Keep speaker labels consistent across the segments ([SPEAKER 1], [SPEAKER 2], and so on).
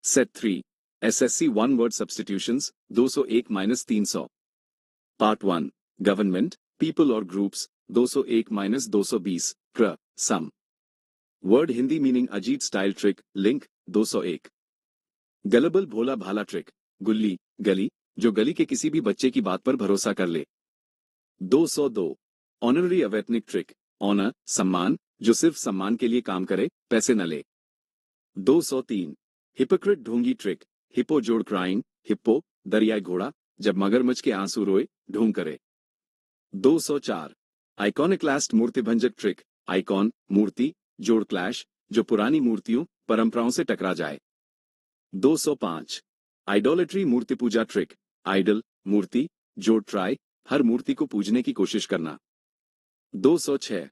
[SPEAKER 1] Set 3 SSC one word substitutions 201-300 part 1 government people और groups 201-220 क्र सम word Hindi meaning Ajit style trick link 201 गलबल भोला भाला ट्रिक गुल्ली गली जो गली के किसी भी बच्चे की बात पर भरोसा कर ले 202 ऑनररी अवैतनिक ट्रिक ऑनर सम्मान जो सिर्फ सम्मान के लिए काम करे पैसे न ले 203 हिपोक्रेट ढोंगी ट्रिक हिपो जोड़ क्राइंग हिप्पो दरियाई घोड़ा जब मगरमच्छ के आंसू रोए ढोंग करे 204 आइकॉनिक्लास्ट मूर्तिभंजक ट्रिक आइकॉन मूर्ति जोड़ क्लैश जो पुरानी मूर्तियों परंपराओं से टकरा जाए 205 आइडोलेट्री मूर्ति पूजा ट्रिक आइडल मूर्ति जोड़ ट्राई हर मूर्ति को पूजने की कोशिश करना 206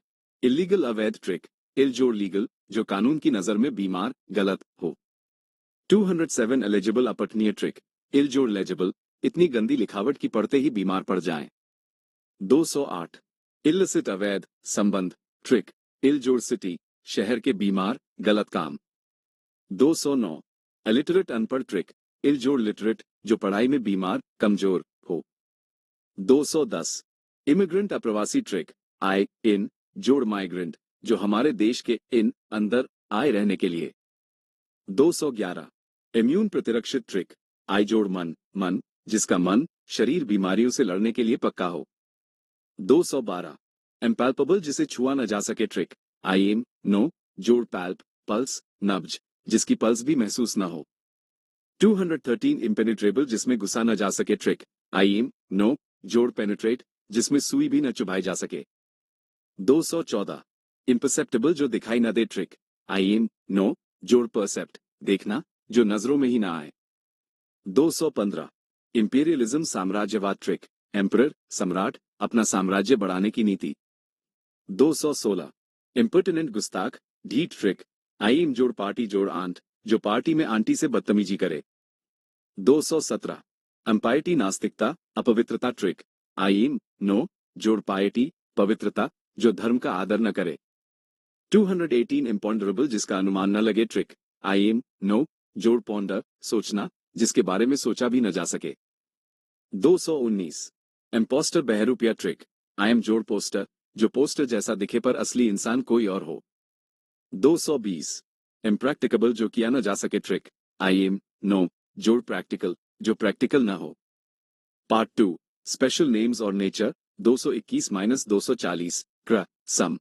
[SPEAKER 1] इलीगल अवैध ट्रिक इल जोड़ लीगल जो कानून की नजर में बीमार गलत हो 207 एलिजिबल अपठनीय ट्रिक इल जोड़ लेजिबल इतनी गंदी लिखावट की पढ़ते ही बीमार पड़ जाएं 208 इलिसिट अवैध संबंध ट्रिक इल जोड़ सिटी शहर के बीमार गलत काम 209 इलिटरेट अनपढ़ ट्रिक इल जोड़ लिटरेट जो पढ़ाई में बीमार कमजोर हो 210 इमिग्रेंट अप्रवासी ट्रिक आई इन जोड़ माइग्रेंट जो हमारे देश के इन अंदर आए रहने के लिए 211 इम्यून प्रतिरक्षित ट्रिक आई जोड़ मन मन जिसका मन शरीर बीमारियों से लड़ने के लिए पक्का हो 212 एम्पैल्पेबल जिसे छुआ न जा सके ट्रिक आई एम नो जोड़ पैल्प पल्स नब्ज जिसकी पल्स भी महसूस न हो 213 इम्पेनिट्रेबल जिसमें घुसा न जा सके ट्रिक आई एम नो जोड़ पेनिट्रेट जिसमें सुई भी न चुभाई जा सके 214 इम्परसेप्टेबल जो दिखाई न दे ट्रिक आई एम नो जोड़ परसेप्ट देखना जो नजरों में ही ना आए 215 इंपीरियलिज्म साम्राज्यवाद ट्रिक एम्परर सम्राट अपना साम्राज्य बढ़ाने की नीति 216 इम्पर्टिनेंट गुस्ताख ढीठ ट्रिक आई एम जोड़ पार्टी जोड़ आंट जो पार्टी में आंटी से बदतमीजी करे 217 अम्पायटी नास्तिकता अपवित्रता ट्रिक आई एम नो जोड़ पायटी पवित्रता जो धर्म का आदर न करे 218 इम्पॉन्डरेबल जिसका अनुमान न लगे ट्रिक आई एम नो जोड़ पॉन्डर सोचना जिसके बारे में सोचा भी न जा सके 219 एम्पोस्टर बहरूपिया ट्रिक आई एम जोड़ पोस्टर जो पोस्टर जैसा दिखे पर असली इंसान कोई और हो 220 इम्प्रैक्टिकेबल जो किया न जा सके ट्रिक आई एम नो जोड़ प्रैक्टिकल जो प्रैक्टिकल न हो पार्ट 2 स्पेशल नेम्स और नेचर 221-240 क्र सम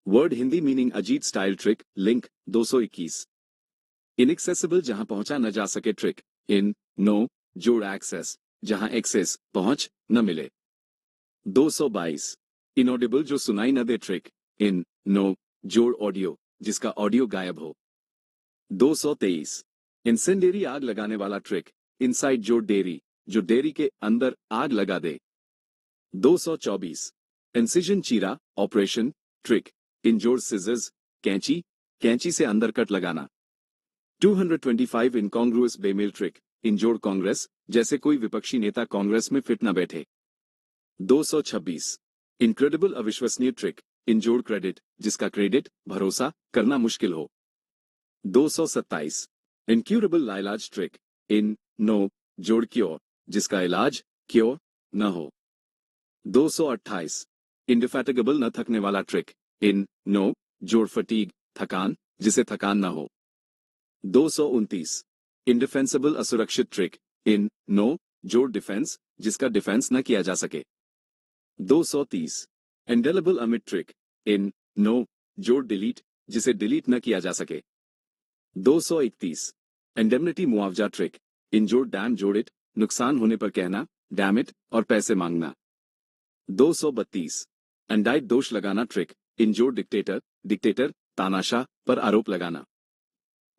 [SPEAKER 1] word Hindi meaning Ajit style trick link 221 inaccessible जहां पहुंचा न जा सके ट्रिक इन नो जोड़ एक्सेस जहां एक्सेस पहुंच न मिले 222 इनऑडिबल जो सुनाई न दे ट्रिक इन नो जोड़ ऑडियो जिसका ऑडियो गायब हो 223 इंसेंडियरी आग लगाने वाला ट्रिक इनसाइड जोड़ डेयरी जो डेयरी के अंदर आग लगा दे 224 इंसिजन चीरा ऑपरेशन ट्रिक इन जोड़ सिजर्स कैंची कैंची से अंदर कट लगाना 225 इनकॉन्ग्रुअस बेमेल ट्रिक इन जोड़ कांग्रेस जैसे कोई विपक्षी नेता कांग्रेस में फिट न बैठे 226 इनक्रेडिबल अविश्वसनीय ट्रिक इन जोड़ क्रेडिट जिसका क्रेडिट भरोसा करना मुश्किल हो 227 इनक्यूरेबल लाइलाज ट्रिक इन नो जोड़ क्योर जिसका इलाज क्योर न हो 228 इंडिफैटिगेबल न थकने वाला ट्रिक इन नो जोड़ फटीग थकान जिसे थकान न हो 229 इंडिफेंसिबल असुरक्षित ट्रिक इन नो जोड़ डिफेंस जिसका डिफेंस न किया जा सके 230 इंडेलेबल अमिट ट्रिक इन नो जोड़ डिलीट जिसे डिलीट न किया जा सके 231 इंडेमनिटी मुआवजा ट्रिक इन जोड़ डैम जोड़िट नुकसान होने पर कहना डैम इट और पैसे मांगना 232 अंडाइट दोष लगाना ट्रिक इन जोड़ डिक्टेटर डिक्टेटर तानाशाह पर आरोप लगाना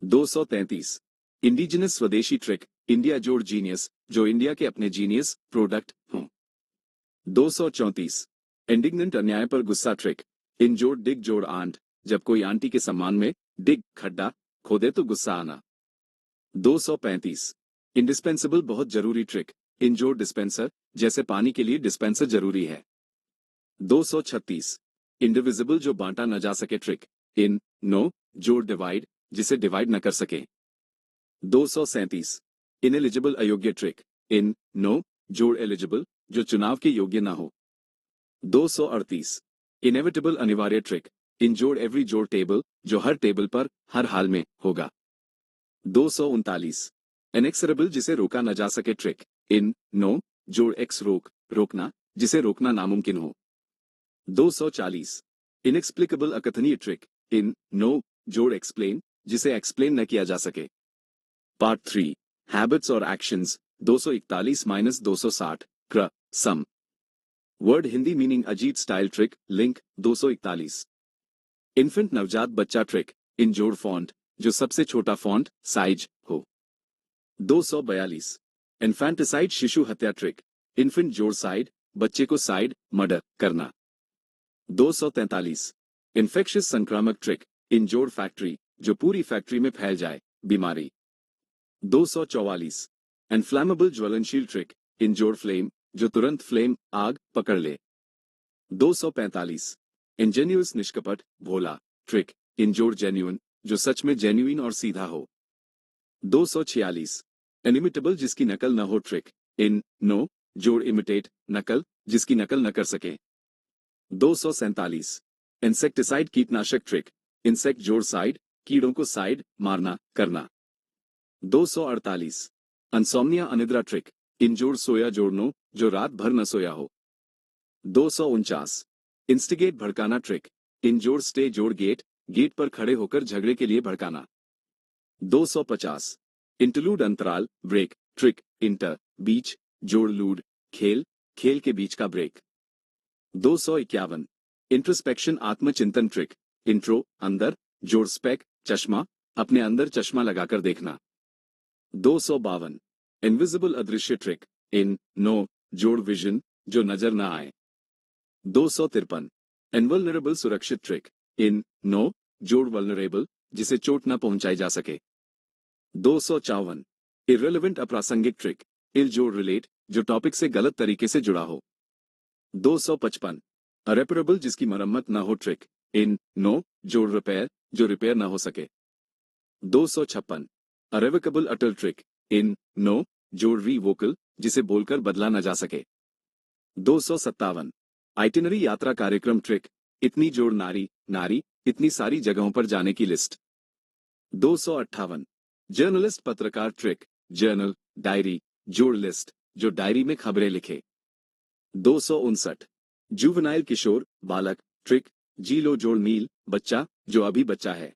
[SPEAKER 1] 233 इंडिजिनस स्वदेशी ट्रिक इंडिया जोड़ जीनियस जो इंडिया के अपने जीनियस प्रोडक्ट हों 234 इंडिग्नेंट अन्याय पर गुस्सा ट्रिक इन जोड़ डिग जोड़ आंट जब कोई आंटी के सम्मान में डिग खड्डा खोदे तो गुस्सा आना 235 इंडिस्पेंसिबल बहुत जरूरी ट्रिक इन जोड़ डिस्पेंसर जैसे पानी के लिए डिस्पेंसर जरूरी है 236 इंडिविजिबल जो बांटा न जा सके ट्रिक इन नो जोड़ डिवाइड जिसे डिवाइड न कर सके 237 इनएलिजिबल अयोग्य ट्रिक इन नो जोड़ एलिजिबल जो चुनाव के योग्य ना हो। 238 इनेविटेबल अनिवार्य ट्रिक इन जोड़ एवरी जोड़ टेबल जो हर टेबल पर हर हाल में होगा। 239 इनेक्सरेबल जिसे रोका न जा सके ट्रिक इन नो जोड़ एक्स रोकना जिसे रोकना नामुमकिन हो। 240 इनएक्सप्लिकेबल अकथनीय ट्रिक इन नो जोड़ एक्सप्लेन जिसे एक्सप्लेन न किया जा सके। पार्ट 3 हैबिट्स और एक्शंस 241 - 260 क्र सम word Hindi meaning Ajit style trick link 241 infant नवजात बच्चा ट्रिक इन जोड़ फॉन्ट जो सबसे छोटा फॉन्ट साइज हो। 242 इन्फेंटिसाइड शिशु हत्या ट्रिक इन्फेंट जोड़ साइड बच्चे को साइड मर्डर करना। 243 इन्फेक्शियस संक्रामक ट्रिक इन जोड़ फैक्ट्री जो पूरी फैक्ट्री में फैल जाए बीमारी। 244 इनफ्लैमेबल ज्वलनशील ट्रिक इन जोड़ फ्लेम जो तुरंत फ्लेम आग पकड़ ले। 245 इंजेन्युअस निष्कपट भोला ट्रिक इन जोड़ जेन्युइन जो सच में जेन्युइन और सीधा हो। 246 इनिमिटेबल जिसकी नकल न हो ट्रिक इन नो जोड़ इमिटेट नकल जिसकी नकल न कर सके। 247 इंसेक्टिसाइड कीटनाशक ट्रिक इंसेक्ट जोड़ साइड कीड़ों को साइड मारना करना। 248 अनसोम्निया अनिद्रा ट्रिक इन जोड़ सोया जोड़नो जो रात भर न सोया हो। 249 इंस्टिगेट भड़काना ट्रिक इन जोड़ स्टे जोड़ गेट गेट पर खड़े होकर झगड़े के लिए भड़काना। 250 इंटरलूड अंतराल ब्रेक ट्रिक इंटर बीच जोड़ लूड खेल खेल के बीच का ब्रेक। 251 इंट्रोस्पेक्शन आत्मचिंतन ट्रिक इंट्रो अंदर जोड़ स्पेक चश्मा अपने अंदर चश्मा लगाकर देखना। 252 इनविजिबल अदृश्य ट्रिक इन नो जोड़ विजन जो नजर न आए। 253 इनवल्नरेबल सुरक्षित ट्रिक इन नो जोड़ वल्नरेबल जिसे चोट न पहुंचाई जा सके। 254 इररिलेवेंट अप्रासंगिक ट्रिक इल जोड़ रिलेट जो टॉपिक से गलत तरीके से जुड़ा हो। 255 अरेपरेबल जिसकी मरम्मत न हो ट्रिक इन नो जोड़ रिपेयर जो रिपेयर न हो सके। 256 अरेविकेबल अटल ट्रिक इन नो जोड़ रीवोकल जिसे बोलकर बदला न जा सके। 257 आइटिनरी यात्रा कार्यक्रम ट्रिक इतनी जोड़ नारी नारी इतनी सारी जगहों पर जाने की लिस्ट। 258 जर्नलिस्ट पत्रकार ट्रिक जर्नल डायरी जोड़ लिस्ट जो डायरी में खबरें लिखे। 259 जुवेनाइल किशोर बालक ट्रिक जी लो जोड़ मील बच्चा जो अभी बच्चा है।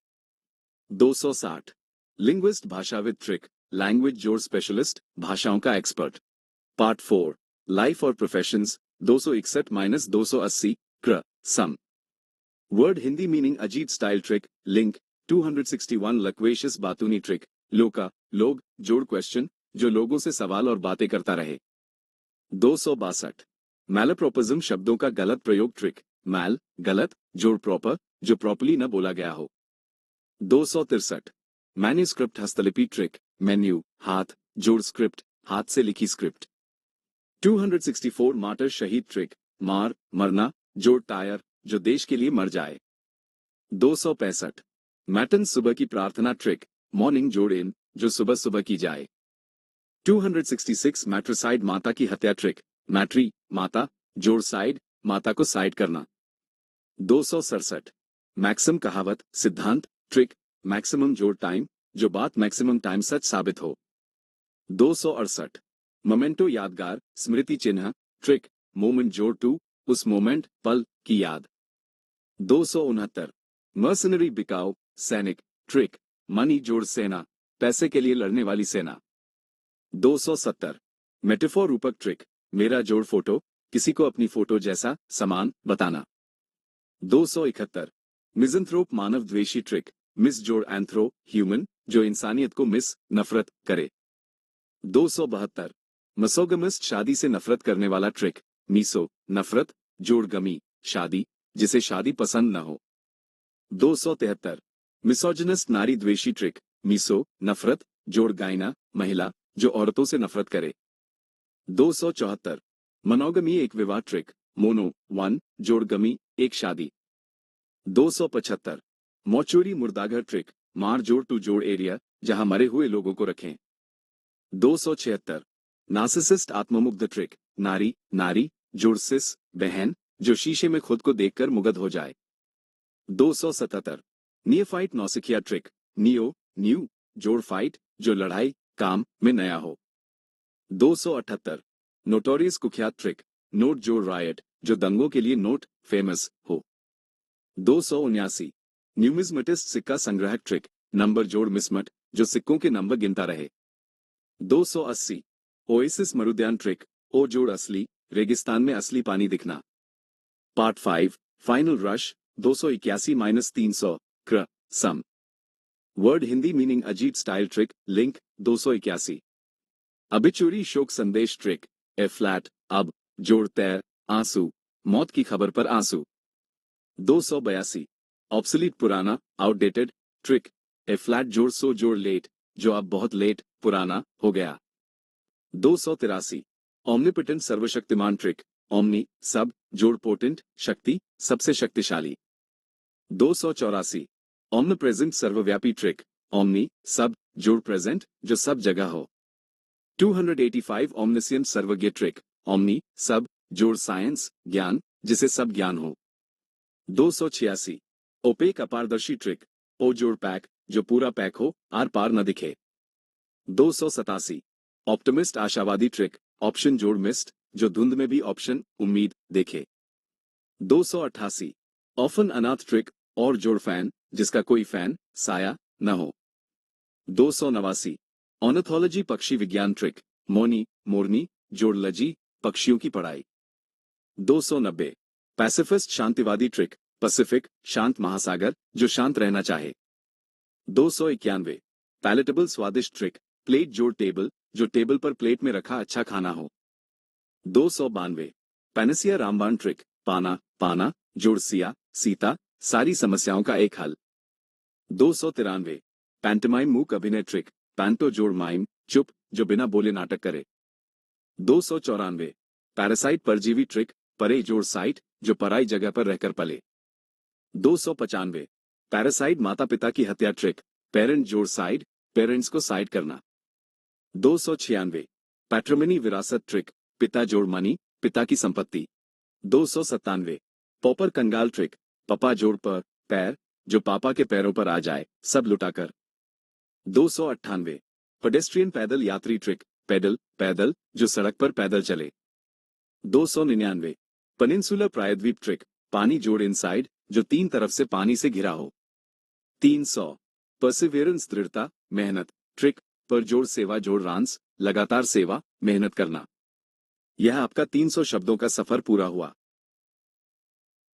[SPEAKER 1] 260 लिंग्विस्ट भाषाविद ट्रिक लैंग्वेज जोड़ स्पेशलिस्ट भाषाओं का एक्सपर्ट। पार्ट 4 लाइफ और प्रोफेशंस 261 - 280 क्र सम word Hindi meaning Ajit style trick link 261 loquacious बातूनी ट्रिक लोका लोग जोड़ क्वेश्चन जो लोगों से सवाल और बातें करता रहे। 262 मैलप्रोपिज्म शब्दों का गलत प्रयोग ट्रिक मैल गलत जोड़ प्रॉपर जो प्रॉपर्ली न बोला गया हो। 263 मैन्यूस्क्रिप्ट हस्तलिपि ट्रिक मेन्यू हाथ जोड़ स्क्रिप्ट हाथ से लिखी स्क्रिप्ट। 264 मार्टर शहीद ट्रिक मार मरना जोड़ टायर जो देश के लिए मर जाए। 265 मैटन सुबह की प्रार्थना ट्रिक मॉर्निंग जोड़ इन जो सुबह सुबह की जाए। 266 मैट्रिसाइड माता की हत्या ट्रिक मैट्री माता जोड़ साइड माता को साइड करना। 267 मैक्सिम कहावत सिद्धांत ट्रिक मैक्सिमम जोड़ टाइम जो बात मैक्सिमम टाइम सच साबित हो। 268 मोमेंटो यादगार स्मृति चिन्ह ट्रिक मोमेंट जोड़ टू उस मोमेंट पल की याद। 269 मर्सनरी बिकाऊ सैनिक ट्रिक मनी जोड़ सेना पैसे के लिए लड़ने वाली सेना। 270 मेटाफोर रूपक ट्रिक मेरा जोड़ फोटो किसी को अपनी फोटो जैसा समान बताना। 271 मिज़anthrope मानव द्वेषी ट्रिक मिस जोड़ एंथ्रो ह्यूमन जो इंसानियत को मिस नफरत करे। 272 मसोगमिस्ट शादी से नफरत करने वाला ट्रिक मीसो नफरत जोड़ गमी शादी जिसे शादी पसंद न हो। 273 मिसोजिनिस्ट नारी द्वेषी ट्रिक मीसो नफरत जोड़ गायना महिला जो औरतों से नफरत करे। 274 मनोगमी एक विवाह ट्रिक मोनो वन जोड़ गमी एक शादी। 275 मौचूरी मुर्दाघर ट्रिक मार जोड़ टू जोड़ एरिया जहां मरे हुए लोगों को रखें। 276 नार्सिसिस्ट आत्ममुग्ध ट्रिक, नारी नारी जोड़ सिस बहन, जो शीशे में खुद को देखकर मुग्ध हो जाए। 277 नियोफाइट नौसिखिया ट्रिक, नियो न्यू जोड़ फाइट, जो लड़ाई काम में नया हो। 278 नोटोरियस कुख्यात ट्रिक, नोट जोड़ रायट, जो दंगों के लिए नोट फेमस हो। 279 न्यूमिज्मेटिस्ट सिक्का संग्राहक ट्रिक, नंबर जोड़ मिसमट, जो सिक्कों के नंबर गिनता रहे। 280 ओएसिस मरुद्यान ट्रिक, ओ जोड़ असली, रेगिस्तान में असली पानी दिखना। पार्ट 5 फाइनल रश 281-300 क्र सम word Hindi meaning Ajit style trick, link 281 obituary शोक संदेश ट्रिक, ए फ्लैट अब जोड़ तैर आंसू, मौत की खबर पर आंसू। 282 ऑब्सोलीट पुराना आउटडेटेड ट्रिक, ए फ्लैट जोड़ सो जोड़ लेट, जो अब बहुत लेट पुराना हो गया। 283 ओमनिपोटेंट सर्वशक्तिमान ट्रिक, ओमनी सब जोड़ पोटेंट शक्ति सबसे शक्तिशाली। 284 ओमनिप्रेजेंट सर्वव्यापी ट्रिक, ओमनी सब जोड़ प्रेजेंट, जो सब जगह हो। 285 ओमनिसियंट सर्वज्ञ ट्रिक, ओमनी सब जोड़ साइंस ज्ञान, जिसे सब ज्ञान हो। 286 ओपेक अपारदर्शी ट्रिक, ओ जोड़ पैक, जो पूरा पैक हो आर पार न दिखे। 287 ऑप्टिमिस्ट आशावादी ट्रिक, ऑप्शन जोड़ मिस्ट, जो धुंध में भी ऑप्शन उम्मीद देखे। 288 ऑफन अनाथ ट्रिक, और जोड़ फैन, जिसका कोई फैन साया न हो। 289 ऑर्निथोलॉजी पक्षी विज्ञान ट्रिक, मोनी मोरनी जोड़ लजी, पक्षियों की पढ़ाई। 290 पैसिफिस्ट शांतिवादी ट्रिक, पैसिफिक शांत महासागर, जो शांत रहना चाहे। 291 पैलेटेबल स्वादिष्ट ट्रिक, प्लेट जोड़ टेबल, जो टेबल पर प्लेट में रखा अच्छा खाना हो। 292 पैनेसिया रामबाण ट्रिक, पाना पाना जोड़ सिया सीता, सारी समस्याओं का एक हल। 293 पैंटोमाइम मूक अभिनय ट्रिक, पैंटो जोड़ माइम चुप, जो बिना बोले नाटक करे। 294 पैरासाइट परजीवी ट्रिक, परे जोड़ साइट, जो पराई जगह पर रहकर पले। 295 पैरासाइट माता पिता की हत्या ट्रिक, पेरेंट जोड़ साइड, पेरेंट्स को साइड करना। 296 पैट्रिमनी विरासत ट्रिक, पिता जोड़ मनी, पिता की संपत्ति। 297 पॉपर कंगाल ट्रिक, पपा जोड़ पर पैर, जो पापा के पैरों पर आ जाए सब लुटाकर। 298 पेडेस्ट्रियन पैदल यात्री ट्रिक, पैदल पैदल, जो सड़क पर पैदल चले। 299 पेनिनसुलर प्रायद्वीप ट्रिक, पानी जोड़ इनसाइड, जो तीन तरफ से पानी से घिरा हो। 300 परसिवियरेंस दृढ़ता मेहनत ट्रिक, पर जोड़ सेवा जोड़ रांस, लगातार सेवा मेहनत करना। यह आपका 300 शब्दों का सफर पूरा हुआ।